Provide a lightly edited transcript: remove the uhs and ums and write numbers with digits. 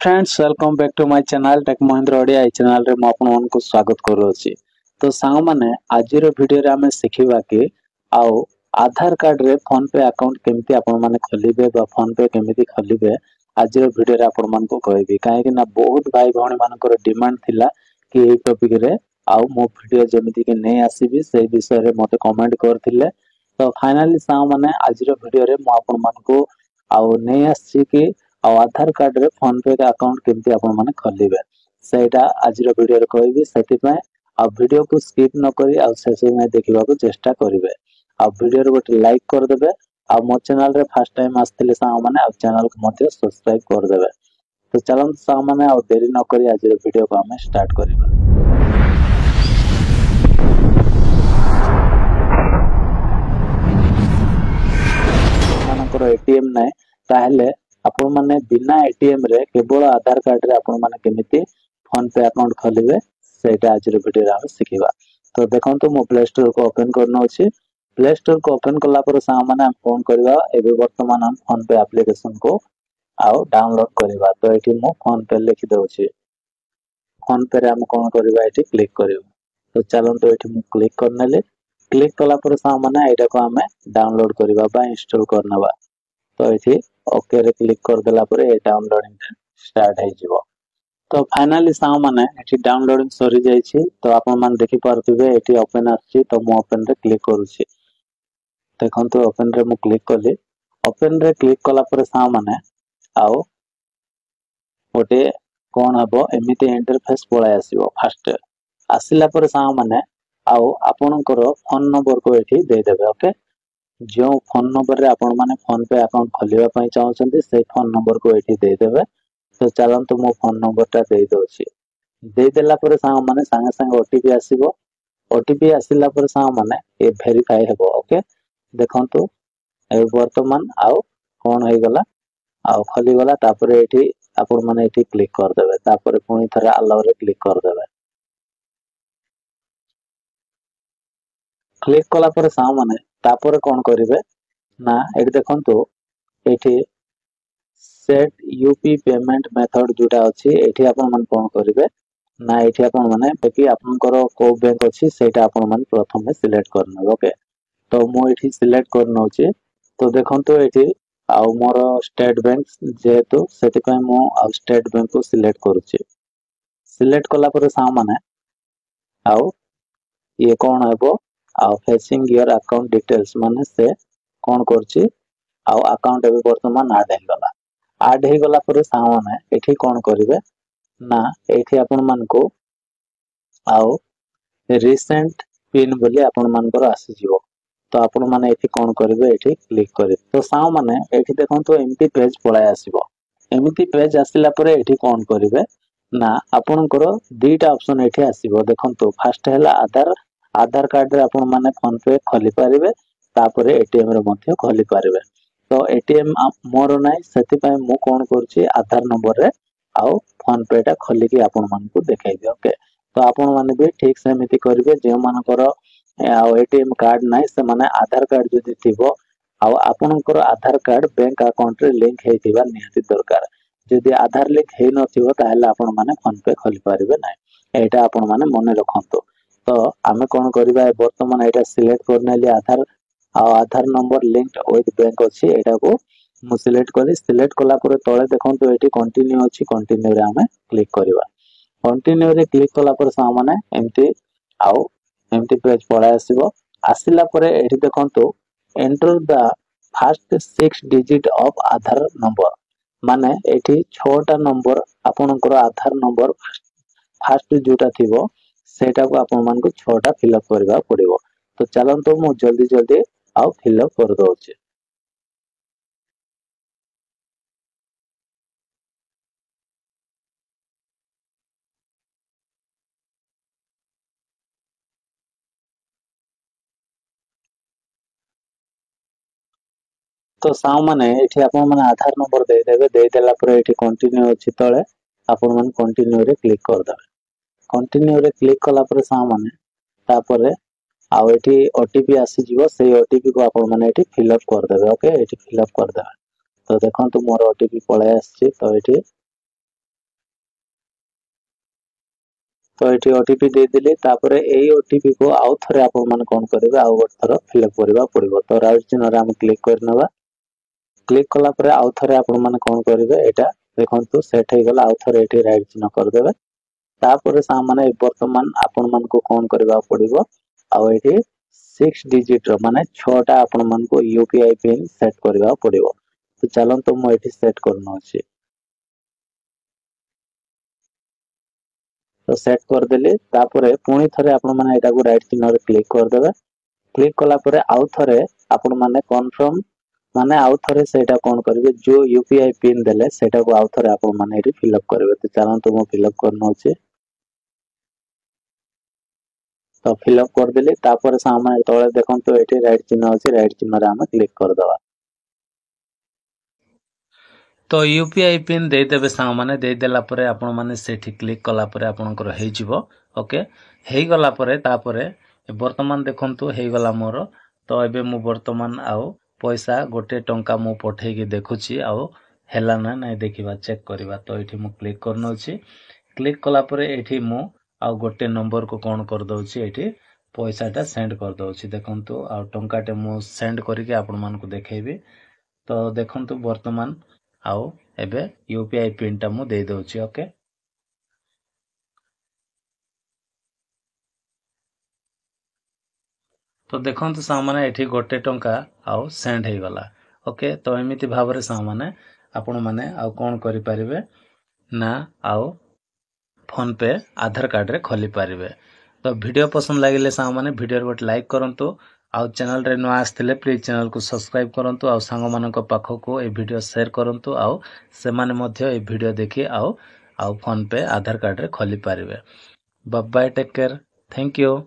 Friends welcome back to my channel tech Mahindra Odia ए channel रे म आपन को स्वागत करूची। तो सांग माने आज रो वीडियो रे हमें सिखिबा कि आउ आधार कार्ड रे फोन पे अकाउंट केमती आपन माने खोलिबे बा फोन पे केमती खोलिबे आज रो वीडियो रे आपन मान को कहबी काहे कि ना बहुत भाई भौणी मान को डिमांड थिला कि ए टॉपिक रे आउ मो वीडियो जेमिति कि नै आसीबी से विषय रे मते कमेंट करथिले। तो फाइनली सांग माने आज रो वीडियो रे म आपन मान को आउ नै आसी कि आधार कार्ड रे फोन पे अकाउंट केमती आपण माने खोलिबे सेटा आज रो वीडियो रे कहबी सेति पय आ वीडियो को स्किप न करी आ शेष में देखिबा को चेष्टा करिवे। आ वीडियो रे गोटे लाइक कर देबे आ मो चैनल रे फर्स्ट टाइम आस्थिले सा माने आ चैनल को मते सब्सक्राइब कर देबे। तो चलन सा माने आ देरी न करी आज रो वीडियो को हमें स्टार्ट करिबा। मानकर एटीएम नै ताहले आपण माने बिना एटीएम रे केवल आधार कार्ड रे आपण माने केमिति फोन पे अकाउंट खोलिबे सेटा आज रो वीडियो रे हम सिखिबा। तो देखंतु मो प्ले स्टोर को ओपन करनो अछि। प्ले स्टोर को ओपन करला पर सा माने हम फोन करबा एबे वर्तमान हम फोन पे एप्लीकेशन को आउ डाउनलोड करबा। तो एठी मो फोन पे लिखि दउछि। फोन पे रे हम कोन करबा एठी क्लिक करबा। तो चलंतु एठी मो क्लिक करनेले क्लिक कला पर सा माने एटा को हमें डाउनलोड करबा बा इंस्टॉल करनबा। तो एठी ओके रे क्लिक कर देला पर ए डाउनलोडिंग स्टार्ट हो जिवो। तो फाइनली सा माने एठी डाउनलोडिंग सरी जाय छी। तो आपन मान देखि पारथिबे एठी ओपन आछि। तो मो ओपन रे क्लिक करूछि। देखंतु ओपन रे मो क्लिक करली। ओपन रे क्लिक कला पर सा माने आउ ओटे कोन हबो एमिति इंटरफेस पळाय आसीबो। फर्स्ट आसिला पर सा माने आउ आपनकर फोन नंबर को एठी दे देबे। ओके जो फोन नंबर रे आपण माने फोन पे अकाउंट खोलिबा पई चाहउछन्ती से फोन नंबर को एठी दे देबे। तो चलंतु मो फोन नंबर ता दे दोछि। दे देला पर सा माने संगे संगे ओटीपी आसीबो। ओटीपी आसिला पर सा माने ए वेरीफाई हेबो। ओके देखंतु ए वर्तमान आउ कोन होई गला आउ खोली गला। तापर एठी आपण माने एठी क्लिक कर देबे। तापर पुनी थरा अलाउ रे क्लिक कर देबे। क्लिक कला पर सा माने तापर कोन करिवे ना एठी देखंतु एठी सेट यूपी पेमेंट मेथड जोटा अछि एठी आपण मन कोन करिवे ना एठी आपण माने बाकी आपनकर को बैंक अछि सेटा आपण मन प्रथम में सिलेक्ट करना। ओके तो मो एठी सिलेक्ट करनो अछि। तो देखंतु एठी आउ मोर स्टेट बैंक जेतु सेति पय मो आउ स्टेट बैंक को सिलेक्ट करूछि। सिलेक्ट कला पर सा माने आउ ये कोन हेबो आउ फेसिंग योर अकाउंट डिटेल्स माने से कोन करछि आउ अकाउंट एबे वर्तमान ऐड हे गला। ऐड हे गला पर सा माने एठी कोन करिवे ना एठी आपण मान को आउ रिसेंट पिन बोली आपण मानकर आसी जिवो। तो आपण माने एठी कोन करिवे एठी क्लिक करिवे। तो सा माने एठी देखंतु एमटी पेज पळाय आसीबो। एमिति पेज आसिला पर एठी कोन करिवे ना आपनकर दुईटा ऑप्शन एठी आसीबो। देखंतु फर्स्ट हैला आधार कार्ड रे आपण माने फोन पे खोली पारिबे। तापरे एटीएम रे मध्ये खोली पारिबे। तो एटीएम मोर नाइ सेति पय मु कोन करछि आधार नंबर रे आउ फोन पे टा खोली कि आपण मान को देखाइ दियो। ओके तो आपण माने भी ठीक सेमिति करिवे जे मानकर आउ एटीएम कार्ड नाइ से माने आधार कार्ड जदि थिबो आउ आपनकर आधार कार्ड बैंक अकाउंट रे लिंक हेतिबा निहाती दरकार। जदि आधार लिंक हे नथिबो ताहले आपण माने फोन पे खोली पारिबे नाइ। एटा आपण माने मने रखंतो। तो आमे कोन करिबा वर्तमान एटा सिलेक्ट करनेली Aadhaar number linked with bank अछि। एटा को मु सिलेक्ट कली। सिलेक्ट कला पर तळे देखंतु एठी कंटिन्यू अछि। कंटिन्यू रे हमें क्लिक करबा। कंटिन्यू रे क्लिक कला पर सा माने एमटी पेज पळाय आसीबो। आसिला पर एठी देखंतु enter the first 6 digit of Aadhaar number माने एठी 6टा नंबर आपनकर आधार नंबर फर्स्ट जोटा थिबो सेटा को आपण मान को 6टा फिलअप करबा पड़िबो। तो चलंतु मु जल्दी जल्दी आउ फिलअप कर दोछि। तो सा माने एठी आपण माने आधार नंबर दे देबे। दे देला पर एठी कंटिन्यू अछि तळे आपण माने कंटिन्यू रे क्लिक कर देबे। कंटिन्यू रे क्लिक कला पर सा माने तापरे आउ एठी ओटीपी आसी जिवो। सेही ओटीपी को आपण माने एठी फिलअप कर देबे। ओके एठी फिलअप कर देबे। तो देखंतु मोर ओटीपी पळे आछि। तो एठी तो ये ओटीपी देदेली ओटीपी को आउ थे आपण कौन करेंगे आउ गोटे थर फिलअप करने पड़ो। तो राइट चिन्ह आम क्लिक करना क्लिक कला आउ थे आपण कौन करेंगे यहाँ देखो सेट हो गला आउ थे ये राइट चिन्ह करदे। तापर सामने वर्तमान आपण मन को कौन करबा पड़िबो आउ एठी 6 डिजिट रो माने 6टा आपण मन को यूपीआई पिन सेट करबा पड़िबो। तो चलन तो मो एठी सेट करनो अछि। तो सेट कर देली तापर पुणी थरे आपण माने एटा को राइट चिन्ह रे क्लिक कर देबे। क्लिक कला परे आउ थरे आपण माने कन्फर्म माने आउ थरे सेटा कोन करबे जो यूपीआई पिन देले सेटा को आउ थरे आपण माने एठी फिलअप करबे। तो चलन तो मो फिलअप करनो अछि। तो फिलअप कर देली तापर सामने तळे देखंतु एठी राइट चिन्ह अछि राइट चिन्ह रे हम क्लिक कर दवा। तो यूपीआई पिन दे देबे सांग माने दे देला परे आपण माने सेठी क्लिक कला परे आपनकर हे जिवो। ओके हे गला परे तापरे वर्तमान देखंतु हे गला मोर। तो एबे मु वर्तमान आउ पैसा गोटे टंका मु पठे के देखुची आउ हेला ना नै देखिबा चेक करबा। तो एठी मु क्लिक करनो छी। क्लिक कला परे एठी मु आउ गोटे नंबर को कौन कर दउची एठी पैसाटा सेंड कर दउची। देखंतु आउ टंकाटे मु सेंड करके आपण मान को देखेबी। तो देखंतु वर्तमान आउ एबे यूपीआई पिन टा मु दे दउची। ओके तो देखंतु सामने एठी गोटे टंका आउ सेंड हे गला। ओके तो एमिति भाबरे सामने आपण माने आउ कोन करि परिबे ना आउ फोन पे आधार कार्ड रे खोली पारिबे। तो वीडियो पसंद लागिले सांग माने वीडियो गोटे लाइक करंतु आउ चैनल रे न आस्थिले प्लीज चैनल को सब्सक्राइब करंतु आउ सांग मानक पाखो को ए वीडियो शेयर करंतु आउ से माने मध्य ए वीडियो देखि आउ फोन पे आधार कार्ड रे खोली पारिबे। Bye bye take care thank you.